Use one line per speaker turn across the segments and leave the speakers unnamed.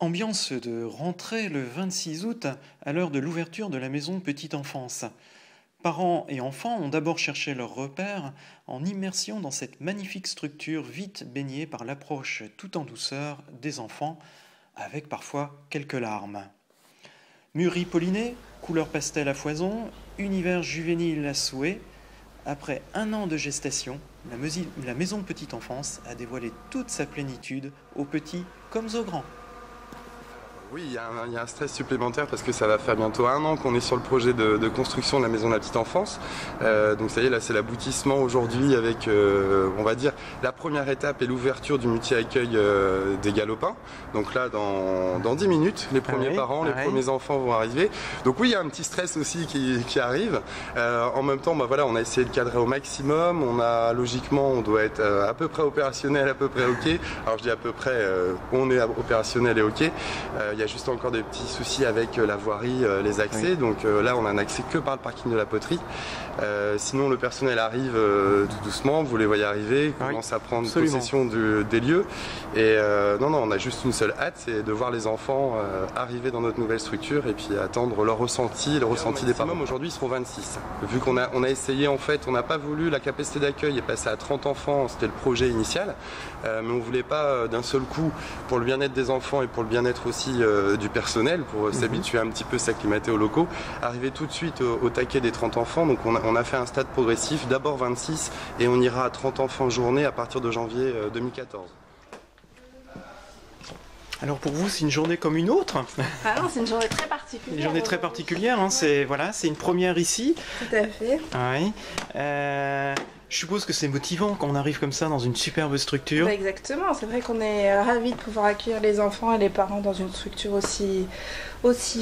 Ambiance de rentrée le 26 août à l'heure de l'ouverture de la maison Petite Enfance. Parents et enfants ont d'abord cherché leurs repères en immersion dans cette magnifique structure vite baignée par l'approche tout en douceur des enfants, avec parfois quelques larmes. Murs pollinés, couleurs pastel à foison, univers juvénile à souhait. Après un an de gestation, la maison Petite Enfance a dévoilé toute sa plénitude aux petits comme aux grands.
Oui, il y a un stress supplémentaire parce que ça va faire bientôt un an qu'on est sur le projet de construction de la maison de la petite enfance. Donc ça y est, là c'est l'aboutissement aujourd'hui avec, on va dire, la première étape et l'ouverture du multi-accueil des Galopins. Donc là, dans 10 minutes, les premiers parents, les premiers enfants vont arriver. Donc oui, il y a un petit stress aussi qui arrive. En même temps, bah, voilà, on a essayé de cadrer au maximum. Logiquement, on doit être à peu près opérationnel, à peu près OK. Alors je dis à peu près, on est opérationnel et OK. Il y a juste encore des petits soucis avec la voirie, les accès. Oui. Donc là, on a un accès que par le parking de la poterie. Sinon, le personnel arrive tout doucement. Vous les voyez arriver, commence à prendre possession des lieux. Et non, on a juste une seule hâte, c'est de voir les enfants arriver dans notre nouvelle structure et puis attendre leur ressenti, le ressenti des parents. Aujourd'hui, ils seront 26. Vu qu'on a essayé, en fait, on n'a pas voulu, la capacité d'accueil est passée à 30 enfants, c'était le projet initial. Mais on ne voulait pas d'un seul coup, pour le bien-être des enfants et pour le bien-être aussi du personnel, pour s'habituer un petit peu, s'acclimater aux locaux, arriver tout de suite au taquet des 30 enfants. Donc on a fait un stade progressif, d'abord 26 et on ira à 30 enfants journée à partir de janvier 2014.
Alors pour vous, c'est une journée comme une autre?
Ah non, c'est une journée très particulière.
Une journée très particulière, hein, c'est une première ici.
Tout à fait.
Oui. Je suppose que c'est motivant quand on arrive comme ça dans une superbe structure.
Bah exactement, c'est vrai qu'on est ravis de pouvoir accueillir les enfants et les parents dans une structure aussi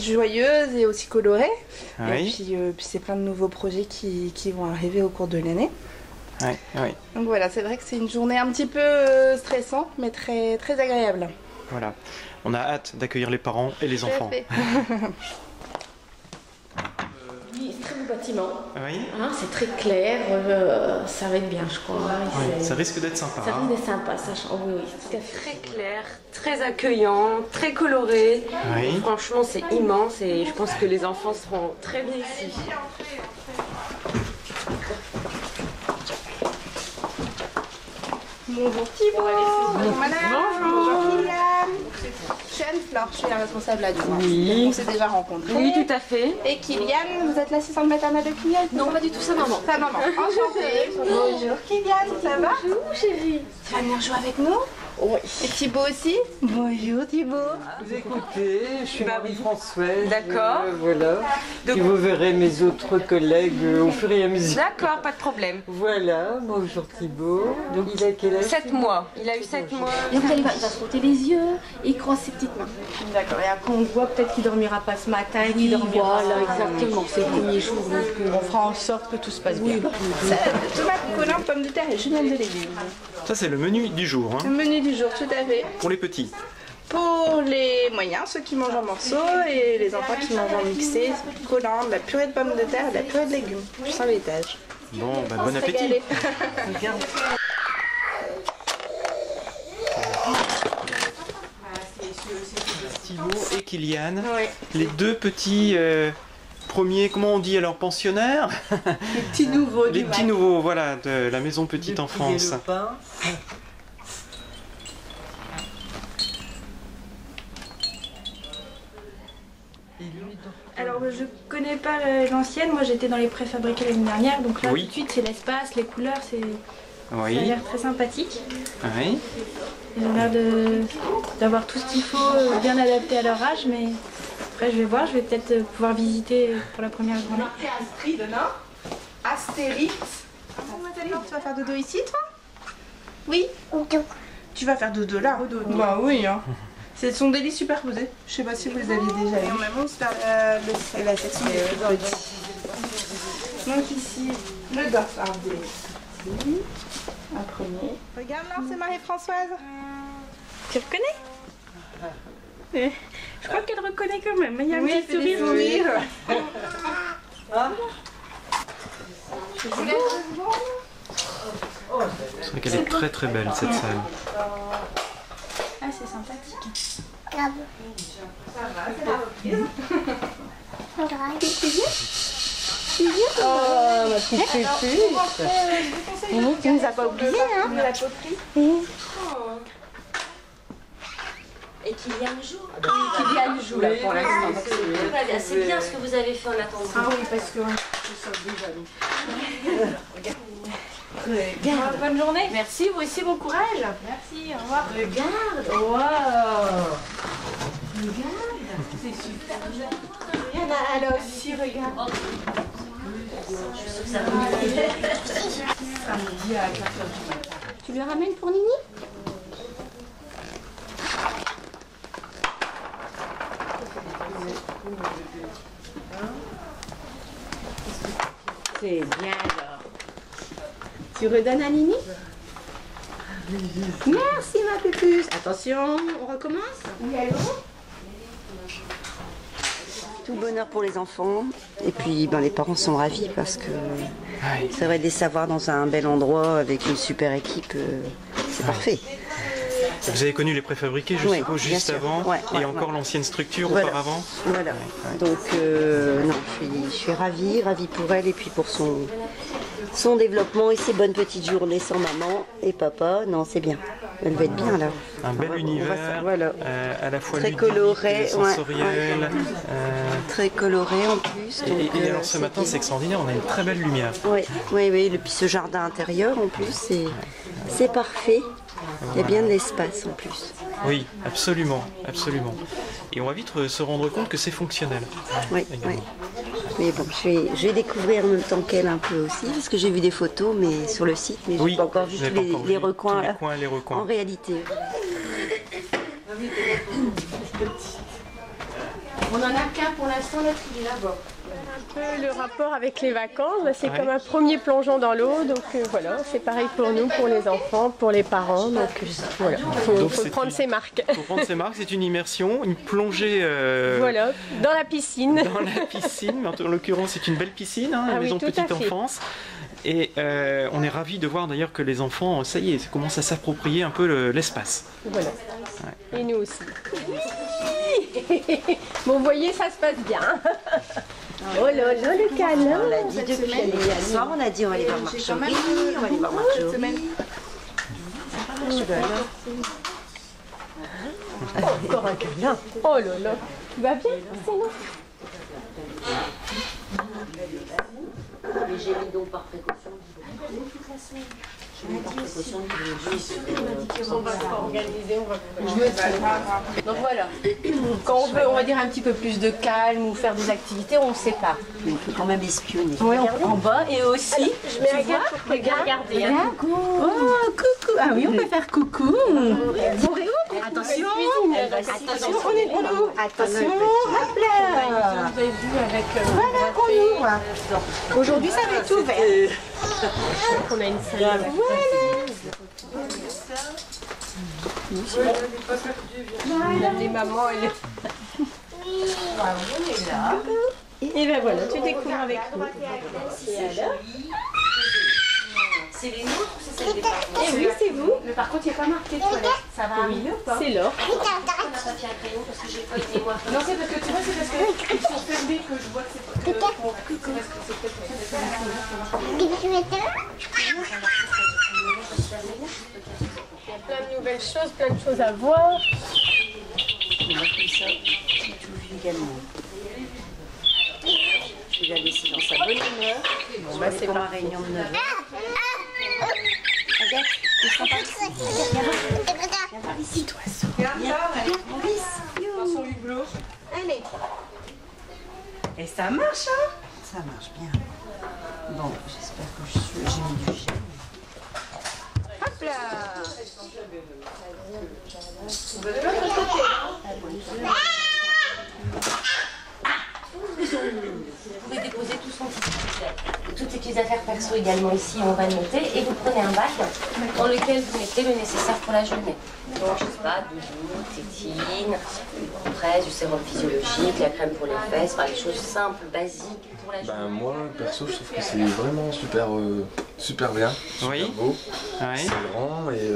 joyeuse et aussi colorée.
Oui.
Et puis c'est plein de nouveaux projets qui vont arriver au cours de l'année.
Oui, oui.
Donc voilà, c'est vrai que c'est une journée un petit peu stressante, mais très, très agréable.
Voilà, on a hâte d'accueillir les parents et les enfants.
Très beau bâtiment,
oui.
Hein, c'est très clair, ça va être bien je crois.
Oui, ça risque d'être sympa.
Ça risque d'être sympa, ça change. Oui, tout à fait. Très clair, très accueillant, très coloré.
Oui.
Franchement c'est immense et je pense que les enfants seront très bien ici.
Bonjour Thibaut. Bonjour madame. Bonjour Kylian. Je suis Anne-Flore, je suis la responsable adjointe.
Oui.
On s'est déjà rencontrés.
Oui, tout à fait.
Et Kylian, vous êtes l'assistante maternelle de Kylian?
Non, pas du tout, sa maman.
Sa maman. Enchantée. Bonjour Kylian, ça va?
Bonjour chérie.
Tu vas venir jouer avec nous?
Oui.
Et Thibaut aussi? Bonjour Thibaut.
Vous écoutez, je suis Marie-Françoise.
D'accord.
Voilà.
Donc...
Et vous verrez mes autres collègues au fur et à mesure.
D'accord, pas de problème.
Voilà, bonjour Thibaut. Donc il a quel âge?
7 mois. Il a eu 7 mois.
Et après, il va se frotter les yeux et il croise ses petites mains.
D'accord, et après on voit peut-être qu'il dormira pas ce matin et qu'il dormira.
Voilà, exactement, c'est le premier jour.
On fera en sorte que tout se passe bien. Tomates, colin, pommes de terre et julienne de légumes.
Ça c'est le menu du jour. Hein.
Le menu du jour, tout à fait.
Pour les petits.
Pour les moyens, ceux qui mangent en morceaux et les enfants qui mangent en mixé, colin, de la purée de pommes de terre et de la purée de légumes. Plus un étage.
Bon, bah, bon appétit. Thibaut et Kylian,
Oui.
les deux petits premiers, comment on dit alors, pensionnaires?
Les petits nouveaux.
Les petits nouveaux, voilà, de la maison Petite Enfance.
Alors je connais pas l'ancienne, moi j'étais dans les préfabriqués l'année dernière, donc là
Oui.
tout de suite c'est l'espace, les couleurs, ça a
Oui.
l'air très sympathique.
Oui.
Ils ont l'air d'avoir tout ce qu'il faut, bien adapté à leur âge, mais après je vais voir, je vais peut-être pouvoir visiter pour la première journée.
Astrid, non? Astérix. Tu vas faire dodo ici, toi? Oui? Tu vas faire dodo là? Bah oui, hein. C'est son délit superposé. Je sais pas si vous les aviez déjà vu. Même on se fait la section des petits. Donc ici, le dossard ici. Un premier. Regarde là, c'est Marie-Françoise. Tu reconnais?
Je crois qu'elle reconnaît quand même, il y a un
Oui,
petit sourire.
C'est vrai qu'elle est très très belle cette salle.
Ah c'est sympathique.
Oh, ma petite pépite. Tu nous as pas oublié, hein?
La poterie.
Et Kylian joue. Kylian joue là pour l'instant. C'est bien ce que vous avez fait en attendant.
Ah oui, parce que bonne journée.
Merci, vous aussi, bon courage.
Merci, au revoir.
Regarde, waouh.
C'est super. Il y en a elle aussi, regarde. Samedi à 4h du matin.
Tu lui ramènes pour Nini? C'est bien alors. Tu redonnes à Nini? Merci ma pupus. Attention, on recommence? Oui, allô? Tout bonheur pour les enfants. Et puis ben, les parents sont ravis parce que c'est vrai de les savoir dans un bel endroit avec une super équipe, c'est parfait.
Vous avez connu les préfabriqués, je suppose, juste avant, et encore l'ancienne structure auparavant.
Voilà. Donc, non, je suis ravie pour elle et puis pour son développement et ses bonnes petites journées sans maman et papa. Non, c'est bien. Elle va être bien là.
Un bel univers, à la fois
très
ludique,
coloré,
sensoriel.
Très coloré en plus. Donc,
et alors ce matin, c'est extraordinaire, on a une très belle lumière.
Oui, et puis ce jardin intérieur en plus, c'est parfait. Il y a bien de l'espace en plus.
Oui, absolument, absolument. Et on va vite se rendre compte que c'est fonctionnel.
Oui. Mais bon, je vais découvrir en même temps qu'elle un peu aussi, parce que j'ai vu des photos mais sur le site, mais je n'ai pas encore vu tous les recoins là, en réalité.
On en a qu'un pour l'instant, l'autre il est là-bas.
Un peu le rapport avec les vacances, c'est comme un premier plongeon dans l'eau, donc voilà, c'est pareil pour nous, pour les enfants, pour les parents, donc voilà, faut prendre ses marques.
Il faut prendre ses marques, c'est une immersion, une plongée
voilà, dans la piscine.
Dans la piscine, mais en l'occurrence c'est une belle piscine, hein, la maison petite enfance. Et on est ravis de voir d'ailleurs que les enfants, ça y est, commencent à s'approprier un peu l'espace.
Voilà, et nous aussi. Bon, vous voyez, ça se passe bien. Oh là là, le câlin.
On l'a dit depuis hier soir, on a dit on va aller voir Marjorie, on va aller voir Marjorie.
Encore un câlin. Oh là là. Tu vas bien, c'est nous.
Mais j'ai mis donc par précaution.
On va s'organiser, on va. Donc voilà. Quand on veut, on va dire un petit peu plus de calme ou faire des activités, on ne sait pas.
Mais on peut quand même espionner.
Oui, en bas et aussi. Je mets un gars pour regarder.
Oh, coucou. Ah oui, on peut faire coucou. Attention. Attention, on est où? Attention. Hop là.
Vous avez vu avec.
Voilà, on ouvre. Aujourd'hui, ça va être ouvert.
On a une salle. Voilà. Les mamans, elle est. Et ben voilà, tu découvres avec nous.
C'est les nôtres ou c'est celle des parents?
Eh oui, c'est vous.
Mais par contre, il n'y a pas marqué toilette. Ça va arriver ou pas?
C'est l'or.
On a papier à crayon parce que j'ai pas une mémoire.
Non, c'est parce que tu vois, c'est parce qu'ils sont fermés que je vois que c'est pas. C'est parce que c'est peut-être pour ça
Il y a plein de nouvelles choses, plein de choses à voir.
On va comme ça, j'ai tout vu également. Je vais la laisser dans sa bonne humeur. Bon, bah, c'est pour ma réunion de 9h. Regarde, ils sont par ici. Viens par ici, toi. Viens, Maurice.
dans son hublot.
Allez. Et ça marche, hein? Ça marche bien. Bon, j'espère que j'ai mis du gel. Hop là!
Vous pouvez déposer tout son petit toutes ces petites affaires perso également ici, on va le noter et vous prenez un bac dans lequel vous mettez le nécessaire pour la journée. Donc je sais pas, doudou, tétine, une compresse, du sérum physiologique, la crème pour les fesses, enfin, les choses simples, basiques pour la journée.
Moi perso je trouve que c'est vraiment super bien, super beau, c'est grand et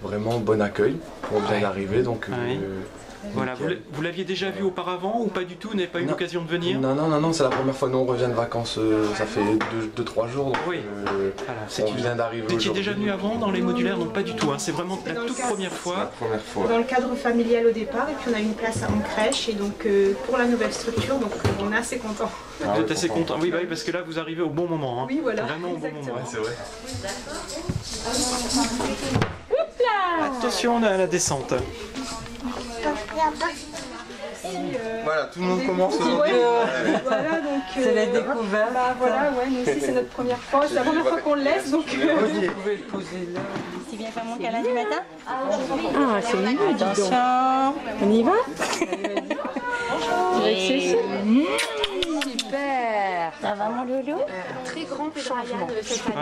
vraiment bon accueil pour bien arriver donc
Voilà, vous l'aviez déjà vu auparavant ou pas du tout? Vous n'avez pas eu l'occasion de venir?
Non, c'est la première fois. Nous, on revient de vacances, ça fait 2-3 jours. Donc,
oui.
On vient d'arriver.
Vous étiez déjà venu avant dans les modulaires? Non, pas du tout. Hein. C'est vraiment la toute première fois.
Dans le cadre familial au départ, et puis on a une place en crèche, et donc pour la nouvelle structure, donc on est assez content.
Vous êtes assez content? Oui, parce que là, vous arrivez au bon moment. Hein.
Oui, voilà.
Vraiment au bon moment.
Ouais, c'est vrai.
Attention à la descente.
Voilà, tout le monde commence aujourd'hui.
Voilà, donc.
C'est la découverte.
Bah voilà, ouais, nous aussi c'est notre première fois. C'est la première fois qu'on le laisse, donc.
Vous pouvez le poser là.
Tu viens faire mon câlin du matin?
Ah, c'est mieux, dis donc. On y va? Avec Cécile. Super.
Ça va mon loulou?
Très grand changement.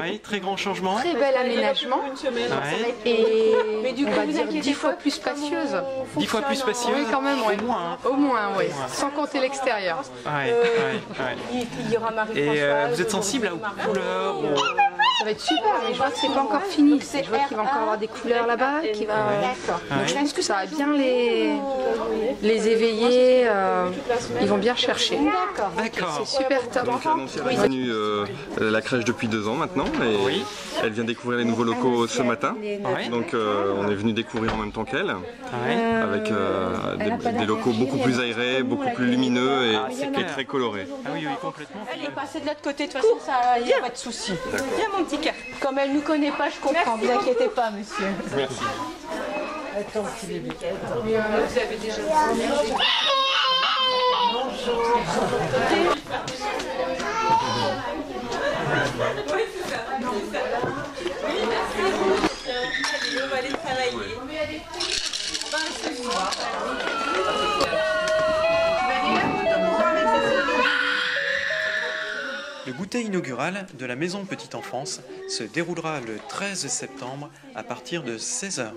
Oui, très grand changement.
Très bel aménagement.
Ouais.
Et on va dire 10 fois plus spacieuse.
10 fois plus spacieuse?
Oui, quand même, oui.
Au moins. Hein.
Au moins, oui. Sans compter l'extérieur.
Ouais.
Il y aura Marie-Françoise.
Et vous êtes sensible aux couleurs?
Ça va être super, mais je vois que c'est pas encore fini. Je vois qu'il va encore avoir des couleurs là-bas. Donc je pense que ça va bien les éveiller. Ils vont bien chercher.
D'accord.
C'est super top.
Donc Annoncia a connu la crèche depuis 2 ans maintenant et elle vient découvrir les nouveaux locaux ce matin. Donc on est venu découvrir en même temps qu'elle avec des locaux beaucoup plus aérés, beaucoup plus lumineux et très colorés.
Ah oui, complètement.
Elle est passée de l'autre côté, de toute façon, il n'y a pas de souci. Viens mon petit cœur. Comme elle ne nous connaît pas, je comprends. Ne vous inquiétez pas, monsieur.
Merci.
Attends qu'il est bien.
Vous avez déjà
On va aller travailler.
Le goûter inaugural de la Maison Petite Enfance se déroulera le 13 septembre à partir de 16h.